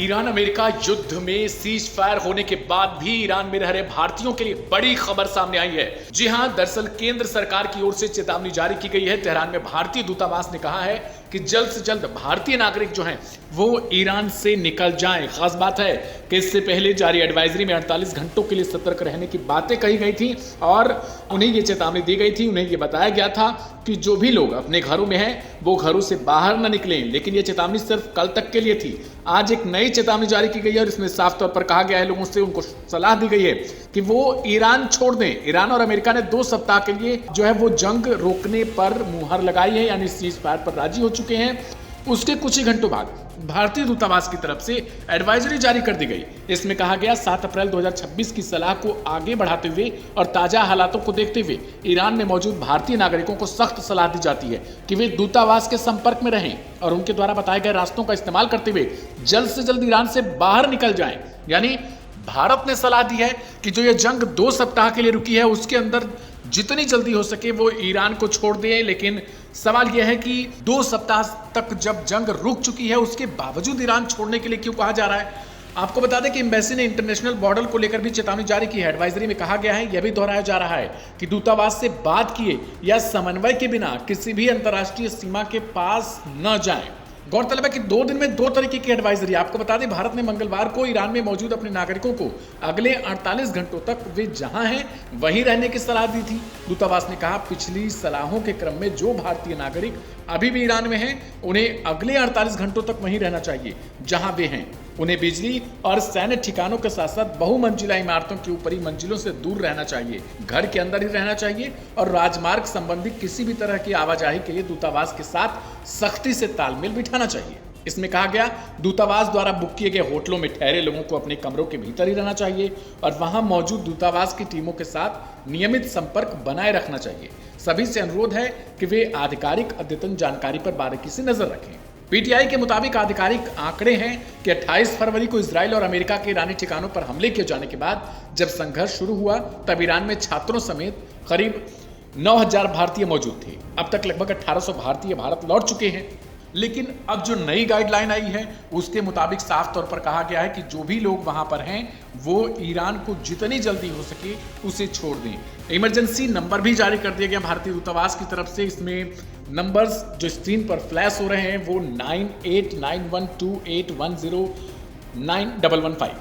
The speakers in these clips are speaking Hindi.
ईरान अमेरिका युद्ध में सीज फायर होने के बाद भी ईरान में रह रहे भारतीयों के लिए बड़ी खबर सामने आई है। जी हां, दरअसल केंद्र सरकार की ओर से चेतावनी जारी की गई है। तेहरान में भारतीय दूतावास ने कहा है कि जल्द से जल्द भारतीय नागरिक जो हैं वो ईरान से निकल जाएं। खास बात है कि इससे पहले जारी एडवाइजरी में 48 घंटों के लिए सतर्क रहने की बातें कही गई थी और उन्हें ये चेतावनी दी गई थी। उन्हें ये बताया गया था कि जो भी लोग अपने घरों में हैं वो घरों से बाहर न निकलें। लेकिन ये चेतावनी सिर्फ कल तक के लिए थी। आज एक नई चेतावनी जारी की गई है और इसमें साफ तौर पर कहा गया है, लोगों से उनको सलाह दी गई है कि वो ईरान छोड़ दें। ईरान और अमेरिका ने 2 सप्ताह के लिए जो है वो जंग रोकने पर मुहर लगाई है, यानी सीज फायर पर राजी हो चुके हैं। उसके कुछ ही घंटों बाद भारतीय दूतावास की तरफ से एडवाइजरी जारी कर दी गई। इसमें कहा गया 7 अप्रैल 2026 की सलाह को आगे बढ़ाते हुए और ताजा हालातों को देखते हुए ईरान में मौजूद भारतीय नागरिकों को सख्त सलाह दी जाती है कि वे दूतावास के संपर्क में रहें और उनके द्वारा बताए गए रास्तों का इस्तेमाल करते हुए जल्द से जल्द ईरान से बाहर निकल जाएं। यानी भारत ने सलाह दी है कि जो ये जंग 2 सप्ताह के लिए रुकी है उसके अंदर जितनी जल्दी हो सके वो ईरान को छोड़ दे। लेकिन सवाल यह है कि 2 सप्ताह तक जब जंग रुक चुकी है उसके बावजूद ईरान छोड़ने के लिए क्यों कहा जा रहा है। आपको बता दें कि एम्बेसी ने इंटरनेशनल बॉर्डर को लेकर भी चेतावनी जारी की है। एडवाइजरी में कहा गया है, यह भी दोहराया जा रहा है कि दूतावास से बात किए या समन्वय के बिना किसी भी अंतर्राष्ट्रीय सीमा के पास न जाएं। गौरतलब है कि 2 दिन में 2 तरीके की एडवाइजरी। आपको बता दें, भारत ने मंगलवार को ईरान में मौजूद अपने नागरिकों को अगले 48 घंटों तक वे जहां हैं वहीं रहने की सलाह दी थी। दूतावास ने कहा, पिछली सलाहों के क्रम में जो भारतीय नागरिक अभी भी ईरान में हैं उन्हें अगले 48 घंटों तक वहीं रहना चाहिए जहां वे हैं। उन्हें बिजली और सैन्य ठिकानों के साथ साथ बहुमंजिला इमारतों की ऊपरी मंजिलों से दूर रहना चाहिए, घर के अंदर ही रहना चाहिए और राजमार्ग संबंधी किसी भी तरह की आवाजाही के लिए दूतावास के साथ सख्ती से तालमेल बिठाना चाहिए। इसमें कहा गया, दूतावास द्वारा बुक किए गए होटलों में ठहरे लोगों को अपने कमरों के भीतर ही रहना चाहिए और वहां मौजूद दूतावास की टीमों के साथ नियमित संपर्क बनाए रखना चाहिए। सभी से अनुरोध है कि वे आधिकारिक अद्यतन जानकारी पर बारीकी से नजर रखें। पीटीआई के मुताबिक आधिकारिक आंकड़े हैं कि 28 फरवरी को इजराइल और अमेरिका के ईरानी ठिकानों पर हमले किए जाने के बाद जब संघर्ष शुरू हुआ तब ईरान में छात्रों समेत करीब 9000 भारतीय मौजूद थे। अब तक लगभग 1800 भारतीय भारत लौट चुके हैं। लेकिन अब जो नई गाइडलाइन आई है उसके मुताबिक साफ तौर पर कहा गया है कि जो भी लोग वहां पर हैं वो ईरान को जितनी जल्दी हो सके उसे छोड़ दें। इमरजेंसी नंबर भी जारी कर दिया गया भारतीय दूतावास की तरफ से। इसमें नंबर्स जो स्क्रीन पर फ्लैश हो रहे हैं वो 989128109115।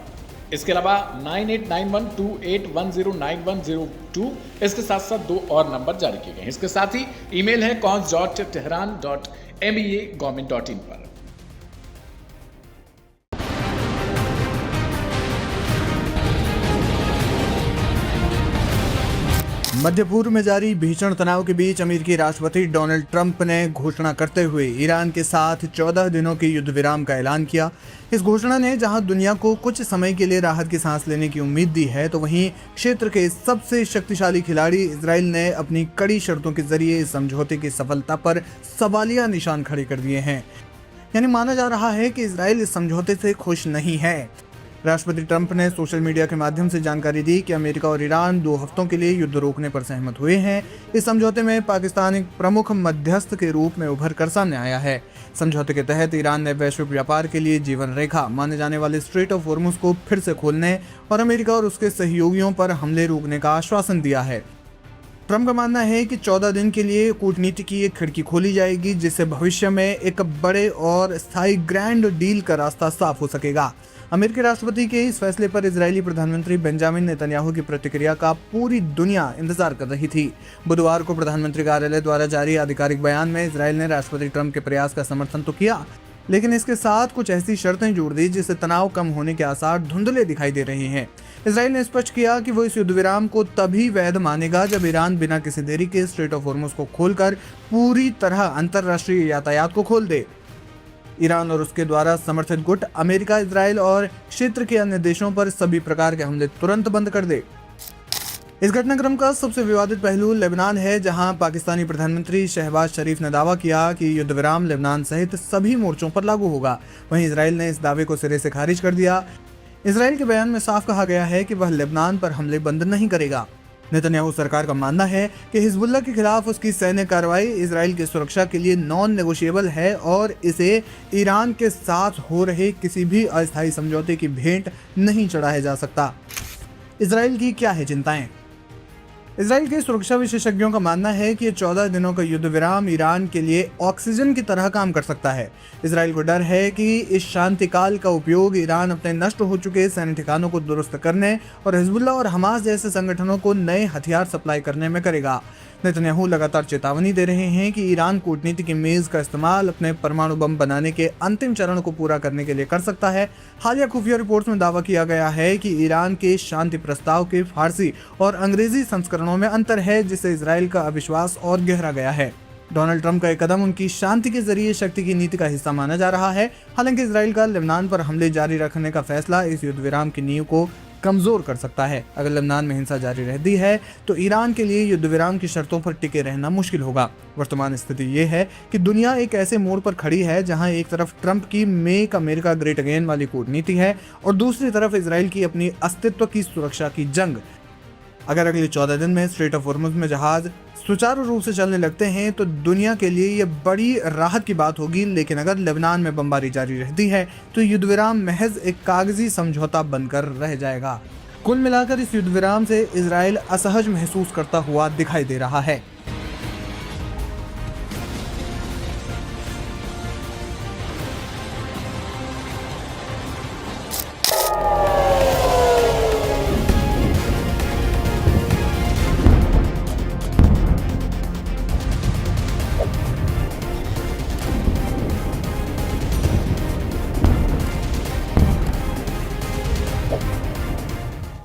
इसके अलावा 989128109102। इसके साथ साथ 2 और नंबर जारी किए गए हैं। इसके साथ ही ईमेल है cons.tehran.mea.government.in पर। मध्य पूर्व में जारी भीषण तनाव के बीच अमेरिकी राष्ट्रपति डोनाल्ड ट्रंप ने घोषणा करते हुए ईरान के साथ 14 दिनों के युद्ध विराम का ऐलान किया। इस घोषणा ने जहां दुनिया को कुछ समय के लिए राहत की सांस लेने की उम्मीद दी है, तो वहीं क्षेत्र के सबसे शक्तिशाली खिलाड़ी इजराइल ने अपनी कड़ी शर्तों के जरिए इस समझौते की सफलता पर सवालिया निशान खड़े कर दिए हैं। यानी माना जा रहा है कि इजराइल इस समझौते से खुश नहीं है। राष्ट्रपति ट्रंप ने सोशल मीडिया के माध्यम से जानकारी दी कि अमेरिका और ईरान 2 हफ्तों के लिए युद्ध रोकने पर सहमत हुए हैं। इस समझौते में पाकिस्तान एक प्रमुख मध्यस्थ के रूप में उभर कर सामने आया है। समझौते के तहत ईरान ने वैश्विक व्यापार के लिए जीवन रेखा माने जाने वाले स्ट्रेट ऑफ हॉर्मुज को फिर से खोलने और अमेरिका और उसके सहयोगियों पर हमले रोकने का आश्वासन दिया है। ट्रंप का मानना है कि 14 दिन के लिए कूटनीति की एक खिड़की खोली जाएगी, जिससे भविष्य में एक बड़े और स्थायी ग्रैंड डील का रास्ता साफ हो सकेगा। अमेरिकी राष्ट्रपति के इस फैसले पर इजरायली प्रधानमंत्री बेंजामिन नेतन्याहू की प्रतिक्रिया का पूरी दुनिया इंतजार कर रही थी। बुधवार को प्रधानमंत्री कार्यालय द्वारा जारी आधिकारिक बयान में इजरायल ने राष्ट्रपति ट्रंप के प्रयास का समर्थन तो किया, लेकिन इसके साथ कुछ ऐसी शर्तें जोड़ दी जिससे तनाव कम होने के आसार धुंधले दिखाई दे रहे हैं। इजरायल ने स्पष्ट किया कि वो इस युद्ध विराम को तभी वैध मानेगा जब ईरान बिना किसी देरी के स्ट्रेट ऑफ हॉर्मुज को खोलकर पूरी तरह अंतर्राष्ट्रीय यातायात को खोल दे। ईरान और उसके द्वारा समर्थित गुट अमेरिका, इजरायल और क्षेत्र के अन्य देशों पर सभी प्रकार के हमले तुरंत बंद कर दे। इस घटनाक्रम का सबसे विवादित पहलू लेबनान है, जहां पाकिस्तानी प्रधानमंत्री शहबाज शरीफ ने दावा किया कि युद्ध विराम लेबनान सहित सभी मोर्चों पर लागू होगा। वहीं इजरायल ने इस दावे को सिरे से खारिज कर दिया। इजरायल के बयान में साफ कहा गया है कि वह लेबनान पर हमले बंद नहीं करेगा। नेतन्याहू सरकार का मानना है कि हिजबुल्लाह के खिलाफ उसकी सैन्य कार्रवाई इजराइल की सुरक्षा के लिए नॉन नेगोशिएबल है और इसे ईरान के साथ हो रहे किसी भी अस्थायी समझौते की भेंट नहीं चढ़ाया जा सकता। इजराइल की क्या है चिंताएं? इजराइल के सुरक्षा विशेषज्ञों का मानना है कि 14 दिनों का युद्ध विराम ईरान के लिए ऑक्सीजन की तरह काम कर सकता है। इजराइल को डर है कि इस शांति काल का उपयोग ईरान अपने नष्ट हो चुके सैन्य ठिकानों को दुरुस्त करने और हिजबुल्लाह और हमास जैसे संगठनों को नए हथियार सप्लाई करने में करेगा। नेतन्याहू लगातार चेतावनी दे रहे हैं कि ईरान कूटनीति की मेज का इस्तेमाल अपने परमाणु बम बनाने के अंतिम चरण को पूरा करने के लिए कर सकता है। हालिया खुफिया रिपोर्ट्स में दावा किया गया है कि ईरान के शांति प्रस्ताव के फारसी और अंग्रेजी संस्करणों में अंतर है, जिससे इजराइल का अविश्वास और गहरा गया है। डोनाल्ड ट्रंप का यह कदम उनकी शांति के जरिए शक्ति की नीति का हिस्सा माना जा रहा है। हालांकि इजराइल का लेबनान पर हमले जारी रखने का फैसला इस युद्ध विराम की नींव को कमजोर कर सकता है। अगर लेबनान में हिंसा जारी रहती है तो ईरान के लिए युद्ध विराम की शर्तों पर टिके रहना मुश्किल होगा। वर्तमान स्थिति ये है कि दुनिया एक ऐसे मोड़ पर खड़ी है जहां एक तरफ ट्रंप की मेक अमेरिका ग्रेट अगेन वाली कूटनीति है और दूसरी तरफ इजराइल की अपनी अस्तित्व की सुरक्षा की जंग। अगर अगले 14 दिन में स्ट्रेट ऑफ हॉर्मुज़ में जहाज सुचारू रूप से चलने लगते हैं तो दुनिया के लिए ये बड़ी राहत की बात होगी, लेकिन अगर लेबनान में बमबारी जारी रहती है तो युद्ध विराम महज एक कागजी समझौता बनकर रह जाएगा। कुल मिलाकर इस युद्ध विराम से इजराइल असहज महसूस करता हुआ दिखाई दे रहा है।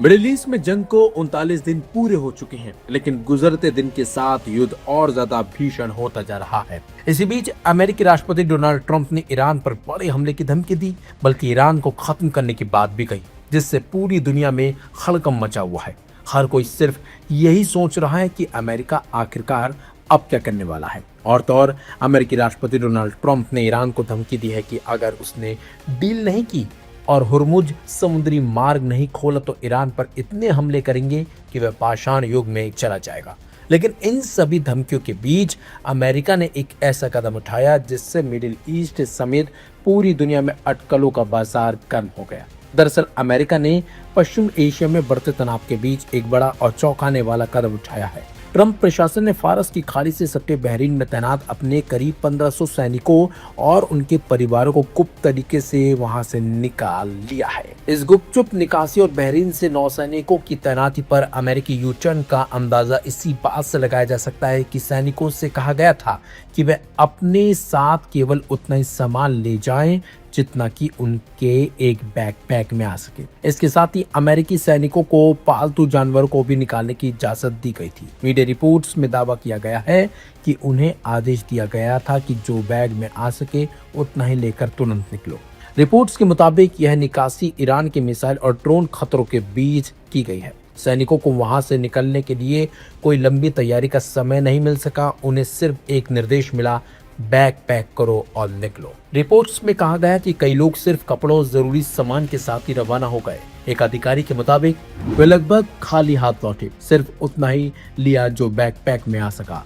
मिडिल ईस्ट में जंग को 39 दिन पूरे हो चुके हैं, लेकिन गुजरते दिन के साथ युद्ध और ज्यादा भीषण होता जा रहा है। इसी बीच अमेरिकी राष्ट्रपति डोनाल्ड ट्रंप ने ईरान पर बड़े हमले की धमकी दी, बल्कि ईरान को खत्म करने की बात भी कही, जिससे पूरी दुनिया में हड़कंप मचा हुआ है। हर कोई सिर्फ यही सोच रहा है कि अमेरिका आखिरकार अब क्या करने वाला है। और तो और अमेरिकी राष्ट्रपति डोनाल्ड ट्रंप ने ईरान को धमकी दी है कि अगर उसने डील नहीं की और हुर्मुज समुद्री मार्ग नहीं खोला तो ईरान पर इतने हमले करेंगे कि वह पाषाण युग में चला जाएगा। लेकिन इन सभी धमकियों के बीच अमेरिका ने एक ऐसा कदम उठाया जिससे मिडिल ईस्ट समेत पूरी दुनिया में अटकलों का बाजार गर्म हो गया। दरअसल अमेरिका ने पश्चिम एशिया में बढ़ते तनाव के बीच एक बड़ा और चौंकाने वाला कदम उठाया है। ट्रंप प्रशासन ने फारस की खाड़ी से सटे बहरीन में तैनात अपने करीब 1500 सैनिकों और उनके परिवारों को गुप्त तरीके से वहां से निकाल लिया है। इस गुपचुप निकासी और बहरीन से नौसैनिकों की तैनाती पर अमेरिकी यू टर्न का अंदाजा इसी बात से लगाया जा सकता है कि सैनिकों से कहा गया था कि वे अपने साथ केवल उतना ही सामान ले जाएं जितना कि उनके एक बैकपैक में आ सके। इसके साथ ही अमेरिकी सैनिकों को पालतू जानवरों को भी निकालने की इजाजत दी गई थी। मीडिया रिपोर्ट्स में दावा किया गया है कि उन्हें आदेश दिया गया था कि जो बैग में आ सके उतना ही लेकर तुरंत निकलो। रिपोर्ट्स के मुताबिक यह निकासी ईरान के मिसाइल और ड्रोन खतरों के बीच की गई है। सैनिकों को वहां से निकलने के लिए कोई लंबी तैयारी का समय नहीं मिल सका। उन्हें सिर्फ एक निर्देश मिला, बैग पैक करो और निकलो। रिपोर्ट्स में कहा गया कि कई लोग सिर्फ कपड़ों और जरूरी सामान के साथ ही रवाना हो गए। एक अधिकारी के मुताबिक वे लगभग खाली हाथ लौटे, सिर्फ उतना ही लिया जो बैग पैक में आ सका।